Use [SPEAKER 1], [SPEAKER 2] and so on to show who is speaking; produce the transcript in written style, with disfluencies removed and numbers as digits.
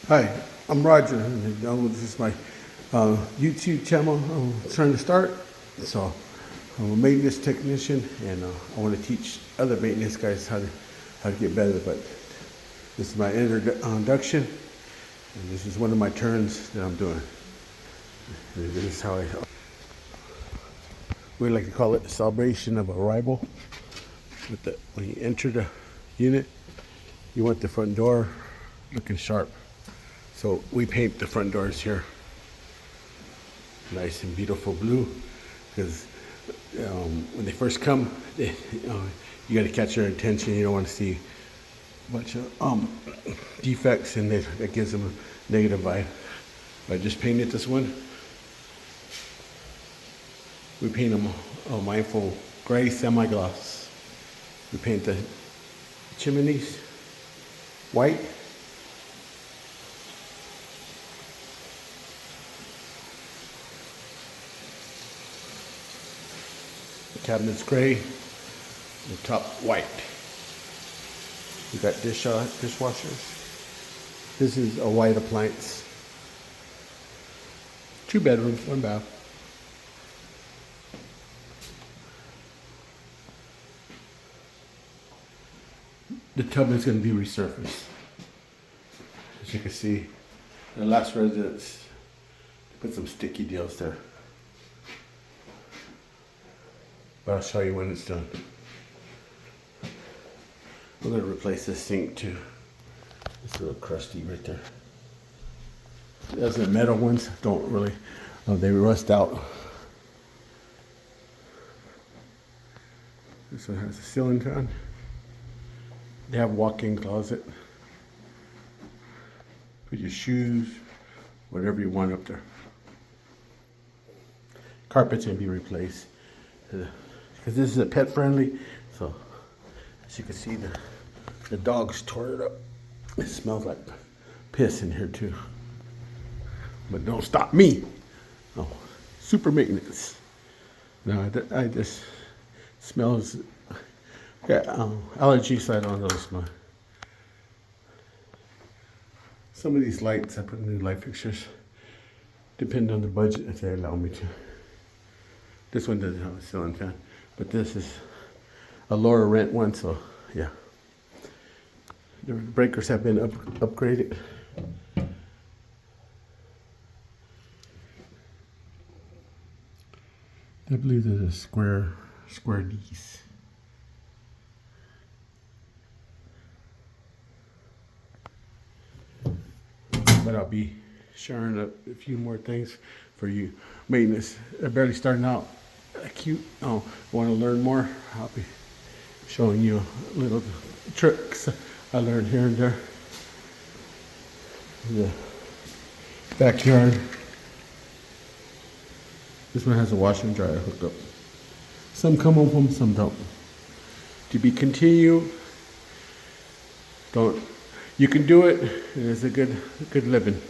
[SPEAKER 1] Hi, I'm Roger, and this is my YouTube channel I'm trying to start. So I'm a maintenance technician, and I want to teach other maintenance guys how to get better. But this is my introduction, and this is one of my turns that I'm doing. And this is how we like to call it the celebration of arrival. When you enter the unit, you want the front door looking sharp. So we paint the front doors here nice and beautiful blue, because when they first come, you got to catch their attention. You don't want to see a bunch of defects, and that gives them a negative vibe. I just painted this one. We paint them a mindful gray semi-gloss. We paint the chimneys white. The cabinet's gray, the top white. We got dishwashers. This is a white appliance. 2 bedrooms, 1 bath. The tub is going to be resurfaced. As you can see, the last residents put some sticky deals there. But I'll show you when it's done. We're going to replace this sink too. It's a little crusty right there. The metal ones don't really, they rust out. This one has a ceiling fan. They have walk-in closet. Put your shoes, whatever you want up there. Carpet's gonna be replaced. Because this is a pet friendly, so as you can see, the dogs tore it up. It smells like piss in here too. But don't stop me. Oh, super maintenance. No, I just smells. Yeah, allergy, so I don't really smell. Some of these lights, I put new light fixtures. Depend on the budget if they allow me to. This one doesn't have a ceiling fan, but this is a lower rent one, so yeah. The breakers have been upgraded. I believe there's a square D's. But I'll be sharing a few more things for you maintenance. Barely starting out cute. Oh, want to learn more? I'll be showing you little tricks I learned here and there. The backyard. This one has a washer and dryer hooked up. Some come with them, some don't. To be continued. Don't. You can do it. It's a good living.